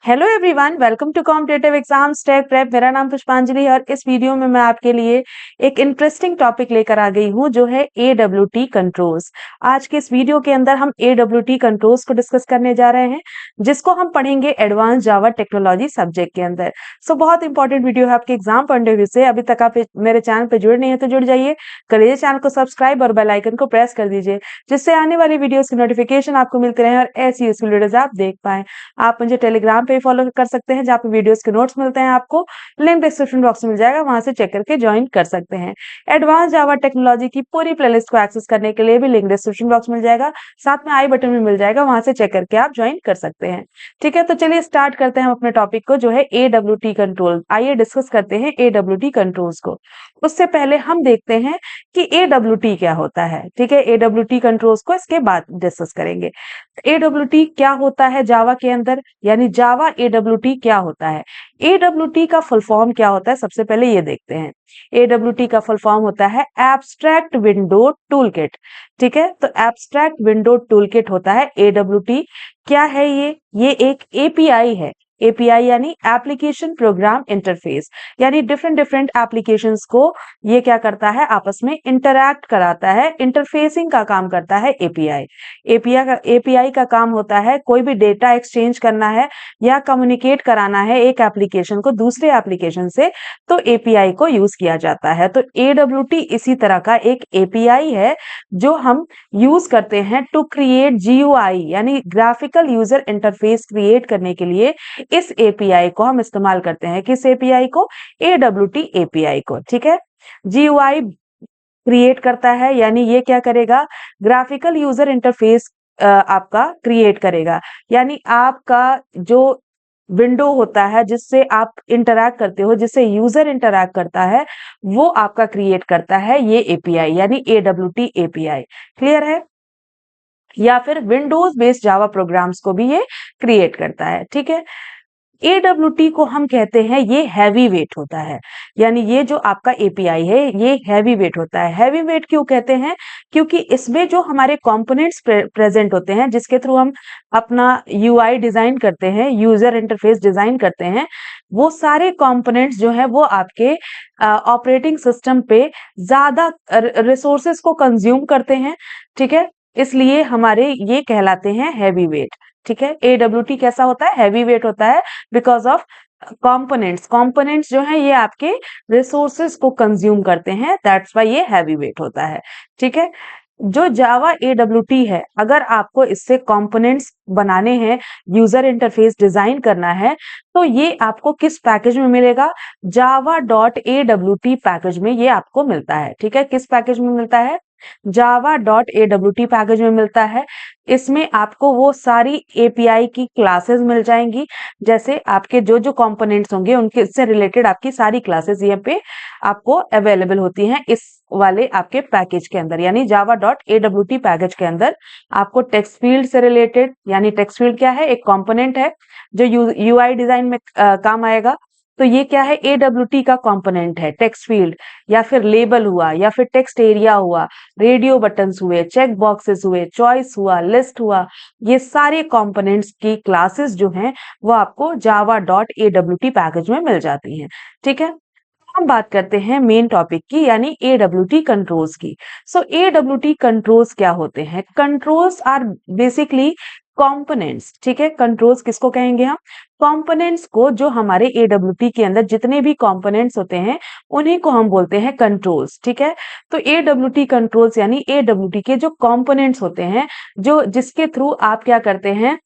Hello everyone, welcome to competitive exams tech prep. मेरा नाम पुष्पांजलि है और इस वीडियो में मैं आपके लिए एक इंटरेस्टिंग टॉपिक लेकर आ गई हूं जो है AWT कंट्रोल्स। आज के इस वीडियो के अंदर हम AWT कंट्रोल्स को डिस्कस करने जा रहे हैं, जिसको हम पढ़ेंगे एडवांस जावा टेक्नोलॉजी सब्जेक्ट के अंदर। बहुत इंपॉर्टेंट वीडियो है आपके एग्जाम पॉइंट ऑफ व्यू से। अभी तक आप मेरे चैनल पर जुड़े नहीं है तो जुड़ जाइए, करिए चैनल को सब्सक्राइब और बेल आइकन को प्रेस कर दीजिए, जिससे आने वाली वीडियोस की नोटिफिकेशन आपको मिलती रहे और ऐसी यूजफुल वीडियोस आप देख पाए। आप मुझे टेलीग्राम पे फॉलो कर सकते हैं, जहाँ पे वीडियोस के नोट्स मिलते हैं। आपको लिंक डिस्क्रिप्शन बॉक्स में मिल जाएगा, वहां से चेक करके ज्वाइन कर सकते हैं। एडवांस जावा टेक्नोलॉजी की पूरी प्लेलिस्ट को एक्सेस करने के लिए भी लिंक डिस्क्रिप्शन बॉक्स मिल जाएगा, साथ में आई बटन में मिल जाएगा, वहां से चेक करके आप ज्वाइन कर सकते हैं। ठीक है, तो चलिए स्टार्ट करते हैं हम अपने टॉपिक को जो है AWT कंट्रोल। आइए डिस्कस करते हैं AWT कंट्रोल्स को। उससे पहले हम देखते हैं कि AWT क्या होता है। ठीक है, AWT कंट्रोल्स को इसके बाद डिस्कस करेंगे। AWT क्या होता है जावा के अंदर, यानी जावा AWT क्या होता है। AWT का फुल फॉर्म क्या होता है, सबसे पहले ये देखते हैं। AWT का फुल फॉर्म होता है एब्स्ट्रैक्ट विंडो टूलकिट। ठीक है, तो एब्स्ट्रैक्ट विंडो टूलकिट होता है AWT। क्या है ये एक API है। API यानी एप्लीकेशन प्रोग्राम इंटरफेस, यानी डिफरेंट डिफरेंट एप्लीकेशंस को ये क्या करता है, आपस में इंटरैक्ट कराता है, इंटरफेसिंग का काम करता है API। API का काम होता है कोई भी डेटा एक्सचेंज करना है या कम्युनिकेट कराना है एक एप्लीकेशन को दूसरे एप्लीकेशन से, तो API को यूज किया जाता है। तो AWT इसी तरह का एक API है जो हम यूज करते हैं टू क्रिएट GUI, यानी ग्राफिकल यूजर इंटरफेस क्रिएट करने के लिए इस API को हम इस्तेमाल करते हैं। किस API को? AWT API को। ठीक है, GUI क्रिएट करता है, यानी ये क्या करेगा, ग्राफिकल यूजर इंटरफेस आपका क्रिएट करेगा, यानी आपका जो विंडो होता है जिससे आप इंटरैक्ट करते हो, जिससे यूजर इंटरैक्ट करता है, वो आपका क्रिएट करता है ये API, यानी AWT API। क्लियर है? या फिर विंडोज बेस्ड जावा प्रोग्राम्स को भी ये क्रिएट करता है। ठीक है, AWT को हम कहते हैं ये हैवी वेट होता है, यानी ये जो आपका API है ये हैवी वेट होता है। हैवी वेट क्यों कहते हैं? क्योंकि इसमें जो हमारे कंपोनेंट्स प्रेजेंट होते हैं, जिसके थ्रू हम अपना UI डिजाइन करते हैं, यूजर इंटरफेस डिजाइन करते हैं, वो सारे कंपोनेंट्स जो है वो आपके ऑपरेटिंग सिस्टम पे ज्यादा रिसोर्सेस को कंज्यूम करते हैं। ठीक है, इसलिए हमारे ये कहलाते हैं हैवी वेट। ठीक है, AWT कैसा होता है? हैवी वेट होता है बिकॉज ऑफ कंपोनेंट्स जो है ये आपके रिसोर्सेस को कंज्यूम करते हैं, दैट्स व्हाई ये हैवी वेट होता है। ठीक है, जो जावा AWT है, अगर आपको इससे कंपोनेंट्स बनाने हैं, यूजर इंटरफेस डिजाइन करना है, तो ये आपको किस पैकेज में मिलेगा? java.awt पैकेज में ये आपको मिलता है। ठीक है, किस पैकेज में मिलता है? java.awt पैकेज में मिलता है। इसमें आपको वो सारी API की क्लासेस मिल जाएंगी, जैसे आपके जो जो कंपोनेंट्स होंगे उनके से रिलेटेड आपकी सारी क्लासेस यहाँ पे आपको अवेलेबल होती हैं इस वाले आपके पैकेज के अंदर, यानी java.awt पैकेज के अंदर आपको टेक्स्ट फील्ड से रिलेटेड, यानी टेक्स्ट फील्ड क्या है? एक कंपोनेंट है जो UI डिजाइन में काम आएगा। तो ये क्या है? AWT का कंपोनेंट है। टेक्स्ट फील्ड या फिर लेबल हुआ, या फिर टेक्स्ट एरिया हुआ, रेडियो बटन्स हुए, चेक बॉक्सेस हुए, चॉइस हुआ, लिस्ट हुआ, ये सारे कंपोनेंट्स की क्लासेस जो हैं वो आपको java.awt पैकेज में मिल जाती हैं। ठीक है, हम बात करते हैं मेन टॉपिक की, यानी AWT कंट्रोल्स की। AWT कंट्रोल्स क्या होते हैं? Controls are basically components. ठीक है, कंट्रोल्स किसको कहेंगे हम? कंपोनेंट्स को, जो हमारे AWT के अंदर जितने भी कंपोनेंट्स होते हैं उन्हीं को हम बोलते हैं कंट्रोल्स। ठीक है, तो AWT कंट्रोल्स यानी AWT के जो कंपोनेंट्स होते हैं, जो जिसके थ्रू आप क्या करते हैं,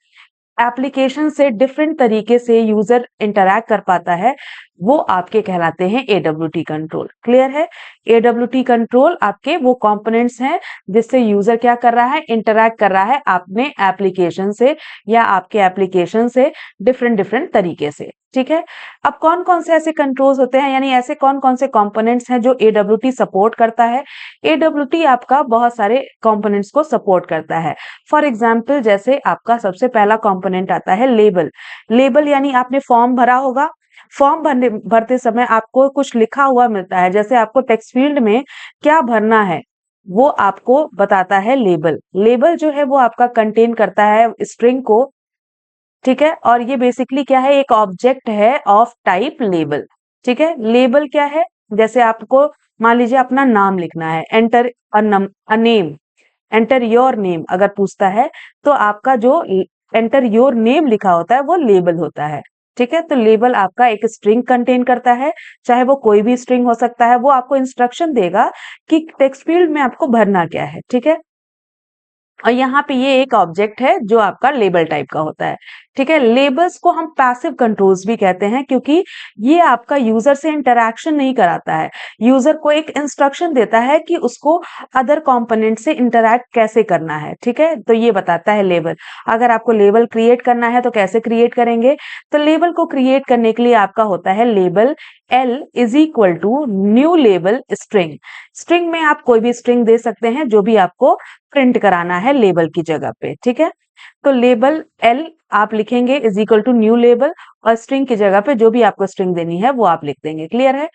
एप्लीकेशन से डिफरेंट तरीके से यूजर इंटरैक्ट कर पाता है, वो आपके कहलाते हैं AWT कंट्रोल। क्लियर है? AWT कंट्रोल आपके वो कंपोनेंट्स हैं जिससे यूजर क्या कर रहा है, इंटरैक्ट कर रहा है अपने एप्लीकेशन से या आपके एप्लीकेशन से डिफरेंट डिफरेंट तरीके से। ठीक है, अब कौन कौन से ऐसे कंट्रोल्स होते हैं, यानी ऐसे कौन कौन से कंपोनेंट्स हैं जो AWT सपोर्ट करता है? AWT आपका बहुत सारे कंपोनेंट्स को सपोर्ट करता है। फॉर एग्जाम्पल, जैसे आपका सबसे पहला कंपोनेंट आता है लेबल। लेबल यानी आपने फॉर्म भरा होगा, फॉर्म भरते समय आपको कुछ लिखा हुआ मिलता है, जैसे आपको टेक्स्ट फील्ड में क्या भरना है वो आपको बताता है लेबल। लेबल जो है वो आपका कंटेन करता है स्ट्रिंग को, ठीक है। और ये बेसिकली क्या है, एक ऑब्जेक्ट है ऑफ टाइप लेबल। ठीक है, लेबल क्या है, जैसे आपको मान लीजिए अपना नाम लिखना है, enter a name, enter your name अगर पूछता है, तो आपका जो एंटर योर नेम लिखा होता है वो लेबल होता है। ठीक है, तो लेबल आपका एक स्ट्रिंग कंटेन करता है, चाहे वो कोई भी स्ट्रिंग हो सकता है। वो आपको इंस्ट्रक्शन देगा कि टेक्स्ट फील्ड में आपको भरना क्या है। ठीक है, और यहाँ पे ये एक ऑब्जेक्ट है जो आपका लेबल टाइप का होता है। ठीक है, लेबल्स को हम पैसिव कंट्रोल्स भी कहते हैं, क्योंकि ये आपका यूजर से इंटरैक्शन नहीं कराता है, यूजर को एक इंस्ट्रक्शन देता है कि उसको अदर कंपोनेंट से इंटरैक्ट कैसे करना है। ठीक है, तो ये बताता है लेबल। अगर आपको लेबल क्रिएट करना है तो कैसे क्रिएट करेंगे, तो लेबल को क्रिएट करने के लिए आपका होता है label L is equal to new label string. String में आप कोई भी स्ट्रिंग दे सकते हैं जो भी आपको प्रिंट कराना है लेबल की जगह पे। ठीक है, तो लेबल L आप लिखेंगे is equal to new label, और स्ट्रिंग की जगह पे जो भी आपको स्ट्रिंग देनी है वो आप लिख देंगे। क्लियर है।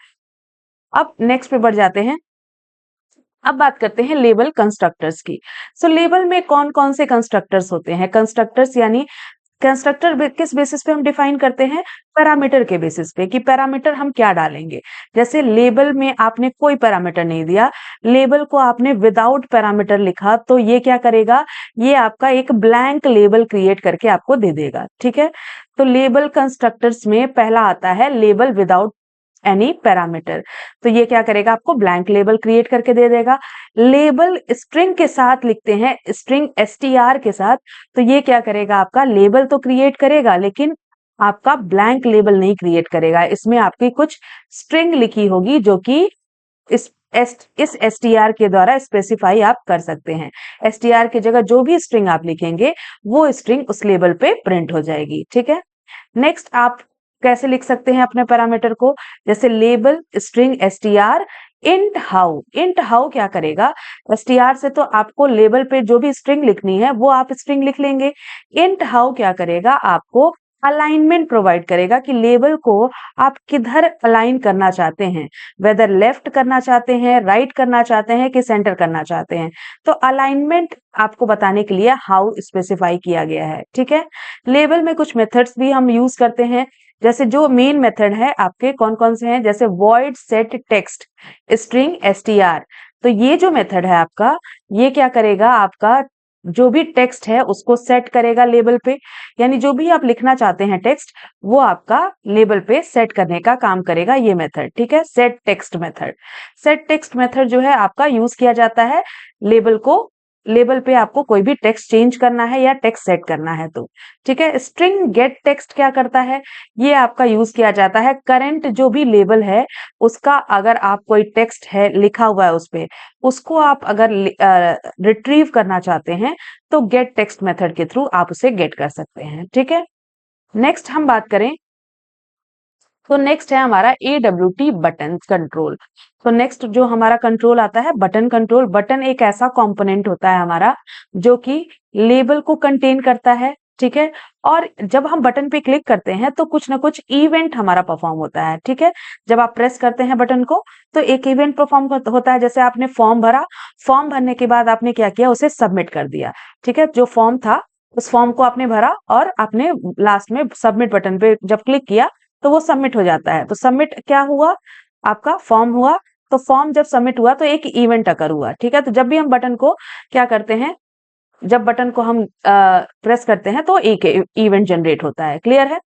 अब नेक्स्ट पे बढ़ जाते हैं। अब बात करते हैं लेबल कंस्ट्रक्टर्स की। सो लेबल में कौन कौन से कंस्ट्रक्टर्स होते हैं। कंस्ट्रक्टर्स यानी कंस्ट्रक्टर किस बेसिस पे हम डिफाइन करते हैं, पैरामीटर के बेसिस पे, कि पैरामीटर हम क्या डालेंगे। जैसे लेबल में आपने कोई पैरामीटर नहीं दिया, लेबल को आपने विदाउट पैरामीटर लिखा, तो ये क्या करेगा, ये आपका एक ब्लैंक लेबल क्रिएट करके आपको दे देगा। ठीक है, तो लेबल कंस्ट्रक्टर्स में पहला आता है लेबल विदाउट एनी पैरामीटर। तो ये क्या करेगा, आपको ब्लैंक लेबल क्रिएट करके दे देगा। लेबल स्ट्रिंग के साथ लिखते हैं, स्ट्रिंग str के साथ, तो ये क्या करेगा, आपका लेबल तो क्रिएट करेगा लेकिन आपका ब्लैंक लेबल नहीं क्रिएट करेगा। इसमें आपकी कुछ स्ट्रिंग लिखी होगी जो कि इस इस str के द्वारा स्पेसिफाई आप कर सकते हैं। str की जगह जो भी स्ट्रिंग आप लिखेंगे वो स्ट्रिंग उस लेबल पे प्रिंट हो जाएगी। ठीक है, नेक्स्ट आप कैसे लिख सकते हैं अपने पैरामीटर को, जैसे label string str int how. Int how क्या करेगा, str से तो आपको लेबल पे जो भी स्ट्रिंग लिखनी है वो आप स्ट्रिंग लिख लेंगे। इंट हाउ क्या करेगा, आपको अलाइनमेंट प्रोवाइड करेगा कि लेबल को आप किधर अलाइन करना चाहते हैं, वेदर लेफ्ट करना चाहते हैं, राइट करना चाहते हैं कि सेंटर करना चाहते हैं। तो अलाइनमेंट आपको बताने के लिए हाउ स्पेसिफाई किया गया है। ठीक है, लेबल में कुछ मेथड्स भी हम यूज करते हैं, जैसे जो मेन मेथड है आपके कौन कौन से हैं, जैसे void set text string str। तो ये जो मेथड है आपका, ये क्या करेगा, आपका जो भी टेक्स्ट है उसको सेट करेगा लेबल पे, यानी जो भी आप लिखना चाहते हैं टेक्स्ट, वो आपका लेबल पे सेट करने का काम करेगा ये मेथड। ठीक है, set text method. Set text method जो है आपका यूज किया जाता है लेबल पे आपको कोई भी टेक्स्ट चेंज करना है या टेक्स्ट सेट करना है तो। ठीक है, स्ट्रिंग गेट टेक्स्ट क्या करता है, ये आपका यूज किया जाता है करंट जो भी लेबल है उसका, अगर आप कोई टेक्स्ट है लिखा हुआ है उस पे, उसको आप अगर रिट्रीव करना चाहते हैं तो गेट टेक्स्ट मेथड के थ्रू आप उसे गेट कर सकते हैं। ठीक है, नेक्स्ट हम बात करें तो नेक्स्ट है हमारा AWT बटन कंट्रोल। तो नेक्स्ट जो हमारा कंट्रोल आता है बटन कंट्रोल। बटन एक ऐसा कंपोनेंट होता है हमारा जो कि लेबल को कंटेन करता है। ठीक है, और जब हम बटन पे क्लिक करते हैं तो कुछ ना कुछ इवेंट हमारा परफॉर्म होता है। ठीक है, जब आप प्रेस करते हैं बटन को तो एक इवेंट परफॉर्म होता है, जैसे आपने फॉर्म भरा, फॉर्म भरने के बाद आपने क्या किया, उसे सबमिट कर दिया। ठीक है, जो फॉर्म था उस फॉर्म को आपने भरा और आपने लास्ट में सबमिट बटन पे जब क्लिक किया तो वो सबमिट हो जाता है। तो सबमिट क्या हुआ, आपका फॉर्म हुआ। तो फॉर्म जब सबमिट हुआ तो एक इवेंट अकर हुआ। ठीक है, तो जब भी हम बटन को क्या करते हैं, जब बटन को हम प्रेस करते हैं तो एक इवेंट जनरेट होता है। क्लियर है।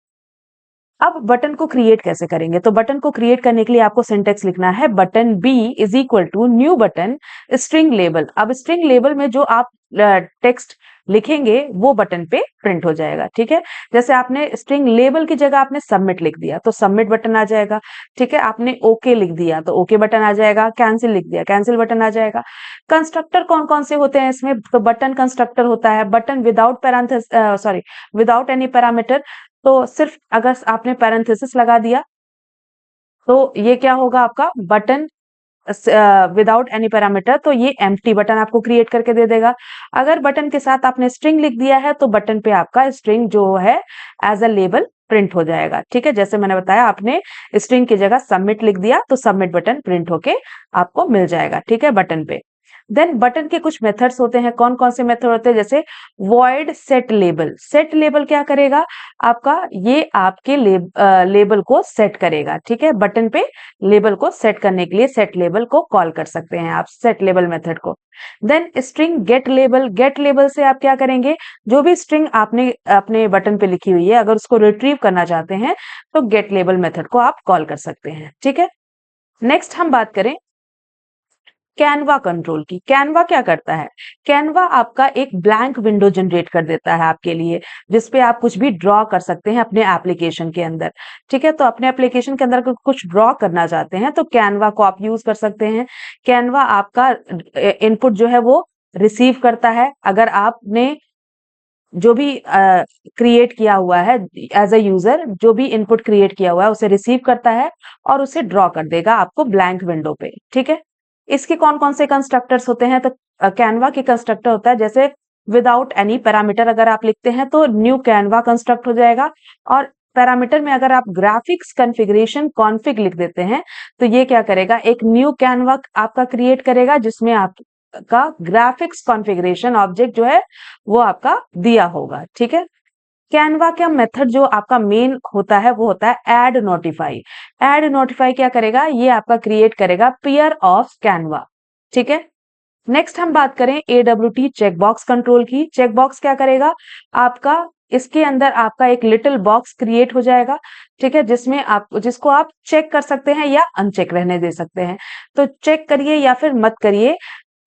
अब बटन को क्रिएट कैसे करेंगे, तो बटन को क्रिएट करने के लिए आपको सिंटेक्स लिखना है, button b is equal to new button string label. अब स्ट्रिंग लेबल में जो आप टेक्स्ट लिखेंगे वो बटन पे प्रिंट हो जाएगा। ठीक है, जैसे आपने स्ट्रिंग लेबल की जगह आपने सबमिट लिख दिया तो सबमिट बटन आ जाएगा। ठीक है, आपने ओके लिख दिया तो ओके बटन आ जाएगा, कैंसिल लिख दिया कैंसिल बटन आ जाएगा। कंस्ट्रक्टर कौन कौन से होते हैं इसमें, तो बटन कंस्ट्रक्टर होता है, button without without any parameter. तो सिर्फ अगर आपने पैरेंथेसिस लगा दिया तो ये क्या होगा, आपका बटन विदाउट एनी पैरामीटर, तो ये एम्प्टी बटन आपको क्रिएट करके दे देगा। अगर बटन के साथ आपने स्ट्रिंग लिख दिया है तो बटन पे आपका स्ट्रिंग जो है एज अ लेबल प्रिंट हो जाएगा। ठीक है, जैसे मैंने बताया आपने स्ट्रिंग की जगह सबमिट लिख दिया तो सबमिट बटन प्रिंट होके आपको मिल जाएगा। ठीक है, बटन पे। देन बटन के कुछ मेथड्स होते हैं, कौन कौन से मेथड होते हैं, जैसे void set label. Set label क्या करेगा आपका, ये आपके लेबल को सेट करेगा, ठीक है। बटन पे लेबल को सेट करने के लिए सेट लेबल को कॉल कर सकते हैं आप, सेट लेबल मेथड को। Then string get label. Get label से आप क्या करेंगे, जो भी स्ट्रिंग आपने अपने बटन पे लिखी हुई है अगर उसको रिट्रीव करना चाहते हैं तो गेट लेबल मेथड को आप कॉल कर सकते हैं, ठीक है। नेक्स्ट हम बात करें कैनवा कंट्रोल की। कैनवा क्या करता है, कैनवा आपका एक ब्लैंक विंडो जनरेट कर देता है आपके लिए, जिसपे आप कुछ भी ड्रॉ कर सकते हैं अपने एप्लीकेशन के अंदर, ठीक है। तो अपने एप्लीकेशन के अंदर कुछ ड्रॉ करना चाहते हैं तो कैनवा को आप यूज कर सकते हैं। कैनवा आपका इनपुट जो है वो रिसीव करता है। अगर आपने जो भी क्रिएट किया हुआ है एज अ यूजर, जो भी इनपुट क्रिएट किया हुआ है उसे रिसीव करता है और उसे ड्रॉ कर देगा आपको ब्लैंक विंडो पे, ठीक है। इसके कौन कौन से कंस्ट्रक्टर्स होते हैं, तो कैनवा के कंस्ट्रक्टर होता है जैसे विदाउट एनी पैरामीटर अगर आप लिखते हैं तो न्यू कैनवा कंस्ट्रक्ट हो जाएगा, और पैरामीटर में अगर आप ग्राफिक्स कॉन्फ़िगरेशन कॉन्फ़िग लिख देते हैं तो ये क्या करेगा, एक न्यू कैनवा आपका क्रिएट करेगा जिसमें आपका ग्राफिक्स कॉन्फ़िगरेशन ऑब्जेक्ट जो है वो आपका दिया होगा, ठीक है। कैनवा का मेथड जो आपका मेन होता है वो होता है ऐड नोटिफाई। ऐड नोटिफाई क्या करेगा, ये आपका क्रिएट करेगा पेयर ऑफ कैनवा, ठीक है। नेक्स्ट हम बात करें AWT चेकबॉक्स कंट्रोल की। चेकबॉक्स क्या करेगा आपका, इसके अंदर आपका एक लिटिल बॉक्स क्रिएट हो जाएगा, ठीक है, जिसमें आप जिसको आप चेक कर सकते हैं या अनचेक रहने दे सकते हैं। तो चेक करिए या फिर मत करिए,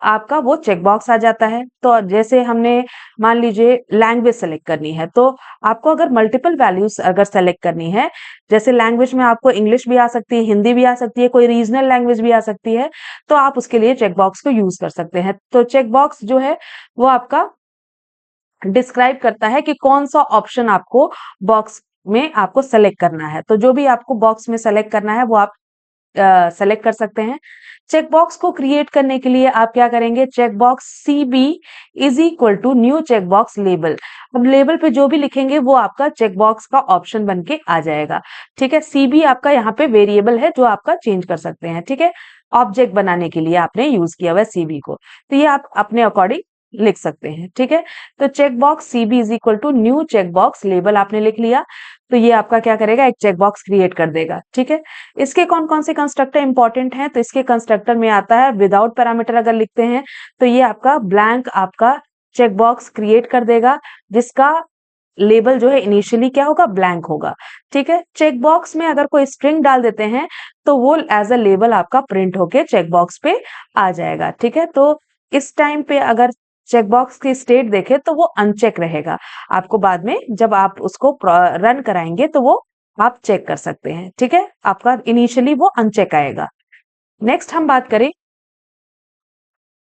आपका वो चेकबॉक्स आ जाता है। तो जैसे हमने मान लीजिए लैंग्वेज सेलेक्ट करनी है, तो आपको अगर मल्टीपल वैल्यूज अगर सेलेक्ट करनी है, जैसे लैंग्वेज में आपको इंग्लिश भी आ सकती है, हिंदी भी आ सकती है, कोई रीजनल लैंग्वेज भी आ सकती है, तो आप उसके लिए चेकबॉक्स को यूज कर सकते हैं। तो चेकबॉक्स जो है वो आपका डिस्क्राइब करता है कि कौन सा ऑप्शन आपको बॉक्स में आपको सेलेक्ट करना है। तो जो भी आपको बॉक्स में सेलेक्ट करना है वो आप सेलेक्ट कर सकते हैं। चेकबॉक्स को क्रिएट करने के लिए आप क्या करेंगे, checkbox CB is equal to new checkbox label. अब लेबल पे जो भी लिखेंगे वो आपका चेकबॉक्स का ऑप्शन बन के आ जाएगा, ठीक है। CB आपका यहाँ पे वेरिएबल है जो आपका चेंज कर सकते हैं, ठीक है। ऑब्जेक्ट बनाने के लिए आपने यूज किया हुआ है CB को, तो ये आप अपने अकॉर्डिंग लिख सकते हैं, ठीक है। तो checkbox CB is equal to new checkbox label आपने लिख लिया, तो ये आपका क्या करेगा, एक चेकबॉक्स क्रिएट कर देगा, ठीक है। इसके कौन कौन से कंस्ट्रक्टर इंपॉर्टेंट हैं, तो इसके कंस्ट्रक्टर में आता है विदाउट पैरामीटर अगर लिखते हैं तो ये आपका ब्लैंक आपका चेकबॉक्स क्रिएट कर देगा, जिसका लेबल जो है इनिशियली क्या होगा, ब्लैंक होगा, ठीक है। चेकबॉक्स में अगर कोई स्ट्रिंग डाल देते हैं तो वो एज अ लेबल आपका प्रिंट होके चेकबॉक्स पे आ जाएगा, ठीक है। तो इस टाइम पे अगर चेकबॉक्स की स्टेट देखें तो वो अनचेक रहेगा, आपको बाद में जब आप उसको रन कराएंगे तो वो आप चेक कर सकते हैं, ठीक है। आपका इनिशियली वो अनचेक आएगा। नेक्स्ट हम बात करें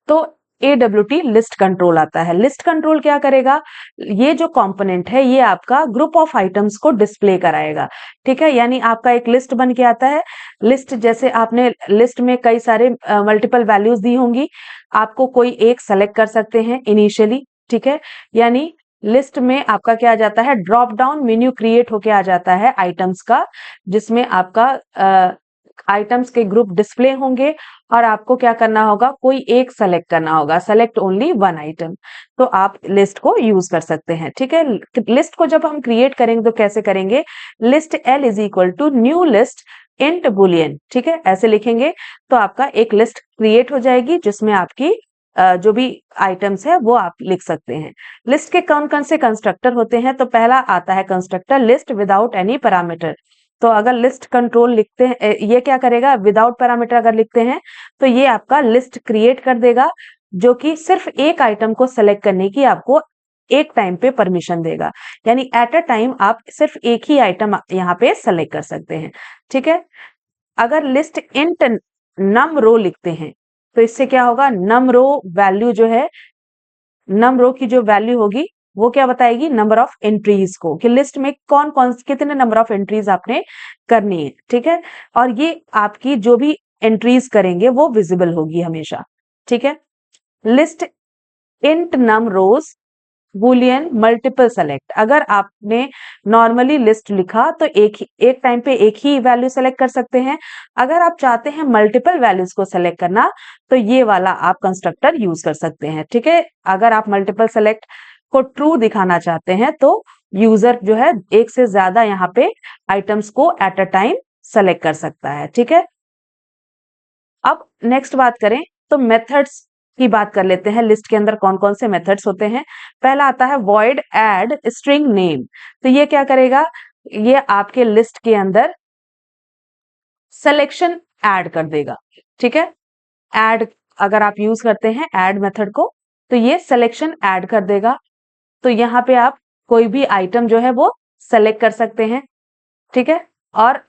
तो AWT लिस्ट कंट्रोल आता है। लिस्ट कंट्रोल क्या करेगा, ये जो कंपोनेंट है ये आपका ग्रुप ऑफ आइटम्स को डिस्प्ले कराएगा, ठीक है। यानी आपका एक लिस्ट बन के आता है। लिस्ट जैसे आपने लिस्ट में कई सारे मल्टीपल वैल्यूज दी होंगी, आपको कोई एक सेलेक्ट कर सकते हैं इनिशियली, ठीक है। यानी लिस्ट में आपका क्या आ जाता है, ड्रॉप डाउन मेन्यू क्रिएट होके आ जाता है आइटम्स का, जिसमें आपका आइटम्स के ग्रुप डिस्प्ले होंगे और आपको क्या करना होगा, कोई एक सेलेक्ट करना होगा, सेलेक्ट ओनली वन आइटम। तो आप लिस्ट को यूज कर सकते हैं, ठीक है। लिस्ट को जब हम क्रिएट करेंगे तो कैसे करेंगे, list L is equal to new list int boolean, ठीक है, ऐसे लिखेंगे तो आपका एक लिस्ट क्रिएट हो जाएगी जिसमें आपकी जो भी आइटम्स है वो आप लिख सकते हैं। लिस्ट के कौन कौन से कंस्ट्रक्टर होते हैं, तो पहला आता है constructor list without any parameter. तो अगर लिस्ट कंट्रोल लिखते हैं, ये क्या करेगा, विदाउट पैरामीटर अगर लिखते हैं तो ये आपका लिस्ट क्रिएट कर देगा, जो कि सिर्फ एक आइटम को सेलेक्ट करने की आपको एक टाइम पे परमिशन देगा। यानी एट अ टाइम आप सिर्फ एक ही आइटम यहाँ पे सेलेक्ट कर सकते हैं, ठीक है। अगर लिस्ट इंट नम रो लिखते हैं तो इससे क्या होगा, नम रो वैल्यू जो है, नम रो की जो वैल्यू होगी वो क्या बताएगी, नंबर ऑफ एंट्रीज को, कि लिस्ट में कौन कौन कितने नंबर ऑफ एंट्रीज आपने करनी है, ठीक है। और ये आपकी जो भी एंट्रीज करेंगे वो विजिबल होगी हमेशा, ठीक है। लिस्ट इंट नम रोज बूलियन मल्टीपल सेलेक्ट। अगर आपने नॉर्मली लिस्ट लिखा तो एक टाइम पे एक ही वैल्यू सेलेक्ट कर सकते हैं। अगर आप चाहते हैं मल्टीपल वैल्यूज को सेलेक्ट करना तो ये वाला आप कंस्ट्रक्टर यूज कर सकते हैं, ठीक है। अगर आप मल्टीपल सेलेक्ट को ट्रू दिखाना चाहते हैं तो यूजर जो है एक से ज्यादा यहाँ पे आइटम्स को एट अ टाइम सेलेक्ट कर सकता है, ठीक है। अब नेक्स्ट बात करें तो मेथड्स की बात कर लेते हैं। लिस्ट के अंदर कौन कौन से मेथड्स होते हैं। पहला आता है void add string name। तो ये क्या करेगा, ये आपके लिस्ट के अंदर सिलेक्शन ऐड कर देगा, ठीक है। ऐड अगर आप यूज करते हैं ऐड मेथड को तो ये सिलेक्शन ऐड कर देगा। तो यहाँ पे आप कोई भी आइटम जो है वो सेलेक्ट कर सकते हैं, ठीक है, और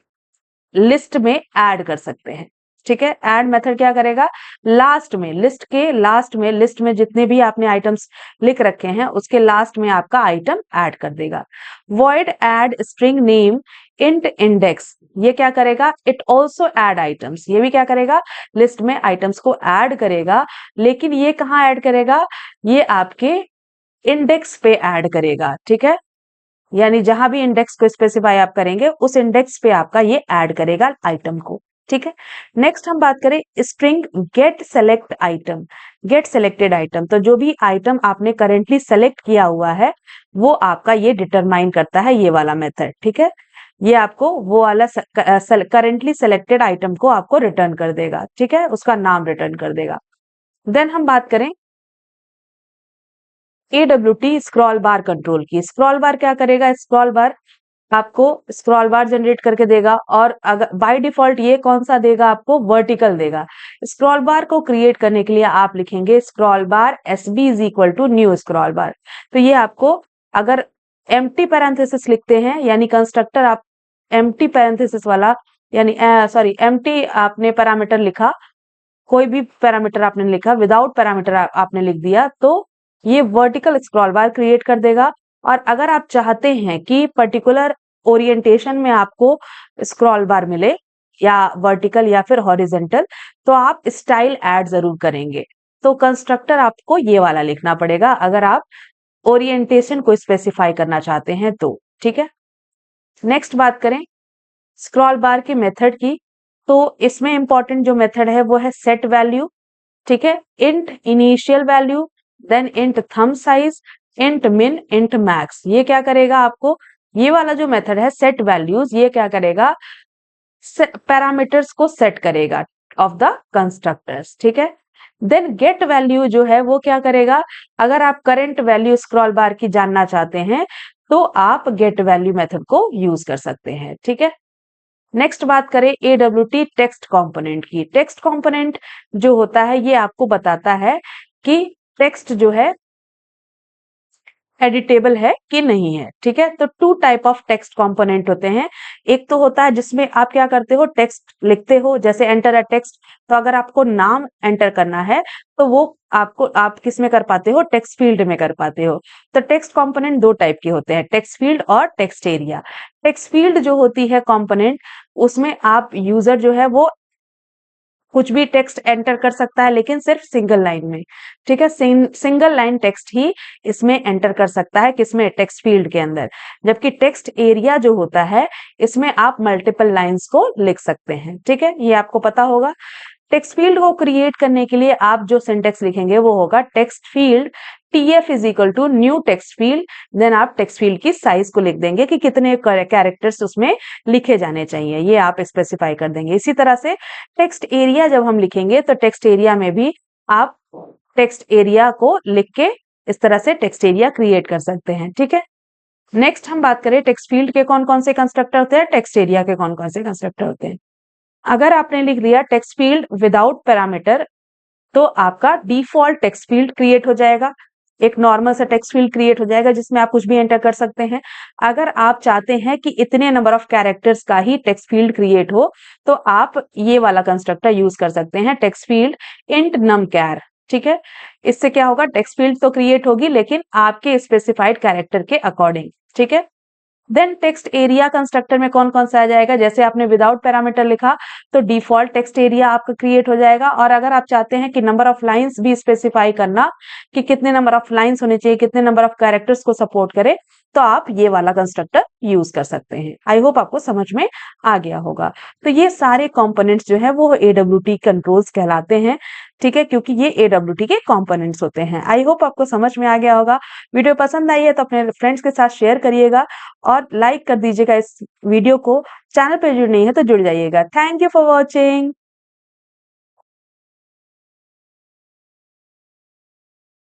लिस्ट में ऐड कर सकते हैं, ठीक है। ऐड मेथड क्या करेगा, लास्ट में लिस्ट के लास्ट में लिस्ट में जितने भी आपने आइटम्स लिख रखे हैं उसके लास्ट में आपका आइटम ऐड कर देगा। void add string name int index, ये क्या करेगा, इट ऑल्सो ऐड आइटम्स, ये भी क्या करेगा, लिस्ट में आइटम्स को ऐड करेगा। लेकिन ये कहाँ ऐड करेगा, ये आपके इंडेक्स पे ऐड करेगा, ठीक है। यानी जहां भी इंडेक्स को स्पेसिफाई आप करेंगे उस इंडेक्स पे आपका ये ऐड करेगा आइटम को, ठीक है। नेक्स्ट हम बात करें string gate select item. Get selected item, तो जो भी आइटम आपने करेंटली सेलेक्ट किया हुआ है वो आपका ये डिटरमाइन करता है, ये वाला मेथड, ठीक है। ये आपको वो वाला करेंटली सेलेक्टेड आइटम को आपको रिटर्न कर देगा, ठीक है, उसका नाम रिटर्न कर देगा। देन हम बात करें AWT स्क्रॉल बार कंट्रोल की। स्क्रॉल बार क्या करेगा, स्क्रॉल बार आपको स्क्रॉल बार जनरेट करके देगा और अगर बाय डिफॉल्ट ये कौन सा देगा, आपको वर्टिकल देगा। स्क्रॉल बार को क्रिएट करने के लिए आप लिखेंगे scroll bar SB is equal to new scroll bar. तो ये आपको अगर एम्प्टी पैरेंथेसिस लिखते हैं यानी कंस्ट्रक्टर आप एम्प्टी पैरेंथेसिस वाला यानी सॉरी एम्प्टी आपने पैरामीटर लिखा, कोई भी पैरामीटर आपने लिखा विदाउट पैरामीटर आपने लिख दिया तो ये वर्टिकल स्क्रॉल बार क्रिएट कर देगा। और अगर आप चाहते हैं कि पर्टिकुलर ओरिएंटेशन में आपको स्क्रॉल बार मिले या वर्टिकल या फिर हॉरिजेंटल तो आप स्टाइल ऐड जरूर करेंगे। तो कंस्ट्रक्टर आपको ये वाला लिखना पड़ेगा अगर आप ओरिएंटेशन को स्पेसिफाई करना चाहते हैं तो, ठीक है। नेक्स्ट बात करें स्क्रॉल बार के मेथड की, तो इसमें इंपॉर्टेंट जो मेथड है वो है सेट वैल्यू, ठीक है, int initial value, then int thumb size, int min, int max. ये क्या करेगा आपको, ये वाला जो मेथड है सेट वैल्यूज, ये क्या करेगा, पैरामीटर्स को सेट करेगा ऑफ द कंस्ट्रक्टर्स, ठीक है। देन गेट वैल्यू जो है वो क्या करेगा, अगर आप करंट वैल्यू स्क्रॉल बार की जानना चाहते हैं तो आप गेट वैल्यू मेथड को यूज कर सकते हैं, ठीक है। नेक्स्ट बात करें AWT टेक्स्ट कंपोनेंट की। टेक्स्ट कंपोनेंट जो होता है ये आपको बताता है कि टेक्स्ट जो है एडिटेबल है कि नहीं है, ठीक है। तो two type of text component होते हैं। एक तो होता है जिसमें आप क्या करते हो, टेक्स्ट लिखते हो, जैसे एंटर अ टेक्स्ट। तो अगर आपको नाम एंटर करना है तो वो आप किस में कर पाते हो, टेक्स्ट फील्ड में कर पाते हो। तो टेक्स्ट कंपोनेंट दो टाइप के होते हैं, टेक्स्ट फील्ड और टेक्स्ट एरिया। टेक्स्ट फील्ड जो होती है कंपोनेंट, उसमें आप यूजर जो है वो कुछ भी टेक्स्ट एंटर कर सकता है लेकिन सिर्फ सिंगल लाइन में, ठीक है। सिंगल लाइन टेक्स्ट ही इसमें एंटर कर सकता है, किसमें, टेक्स्ट फील्ड के अंदर। जबकि टेक्स्ट एरिया जो होता है इसमें आप मल्टीपल लाइंस को लिख सकते हैं, ठीक है, ये आपको पता होगा। टेक्स्ट फील्ड को क्रिएट करने के लिए आप जो सिंटेक्स लिखेंगे वो होगा text field TF is equal to new text field. Then आप टेक्स्ट फील्ड की साइज को लिख देंगे कि कितने कैरेक्टर्स उसमें लिखे जाने चाहिए, ये आप स्पेसिफाई कर देंगे। इसी तरह से टेक्स्ट एरिया जब हम लिखेंगे तो टेक्स्ट एरिया में भी आप टेक्स्ट एरिया को लिख के इस तरह से टेक्स्ट एरिया क्रिएट कर सकते हैं, ठीक है। नेक्स्ट हम बात करें टेक्स्ट फील्ड के कौन कौन से कंस्ट्रक्टर होते हैं, टेक्स्ट एरिया के कौन कौन से कंस्ट्रक्टर होते हैं। अगर आपने लिख दिया टेक्स्ट फील्ड विदाउट पैरामीटर तो आपका डिफॉल्ट टेक्स्ट फील्ड क्रिएट हो जाएगा, एक नॉर्मल सा टेक्स्ट फील्ड क्रिएट हो जाएगा जिसमें आप कुछ भी एंटर कर सकते हैं। अगर आप चाहते हैं कि इतने नंबर ऑफ कैरेक्टर्स का ही टेक्स्ट फील्ड क्रिएट हो तो आप ये वाला कंस्ट्रक्टर यूज कर सकते हैं, टेक्स्ट फील्ड इंट नमचर, ठीक है। इससे क्या होगा, टेक्स्ट फील्ड तो क्रिएट होगी लेकिन आपके स्पेसिफाइड कैरेक्टर के अकॉर्डिंग, ठीक है। देन टेक्स्ट एरिया कंस्ट्रक्टर में कौन कौन सा आ जाएगा, जैसे आपने विदाउट पैरामीटर लिखा तो डिफॉल्ट टेक्स्ट एरिया आपका क्रिएट हो जाएगा। और अगर आप चाहते हैं कि नंबर ऑफ लाइंस भी स्पेसिफाई करना कि कितने नंबर ऑफ लाइंस होने चाहिए, कितने नंबर ऑफ कैरेक्टर्स को सपोर्ट करे, तो आप ये वाला कंस्ट्रक्टर यूज कर सकते हैं। आई होप आपको समझ में आ गया होगा। तो ये सारे कंपोनेंट्स जो है वो AWT कंट्रोल्स कहलाते हैं, ठीक है, क्योंकि ये AWT के कंपोनेंट्स होते हैं। आई होप आपको समझ में आ गया होगा। वीडियो पसंद आई है तो अपने फ्रेंड्स के साथ शेयर करिएगा और लाइक कर दीजिएगा इस वीडियो को। चैनल पे जुड़ नहीं है तो जुड़ जाइएगा। Thank you for watching.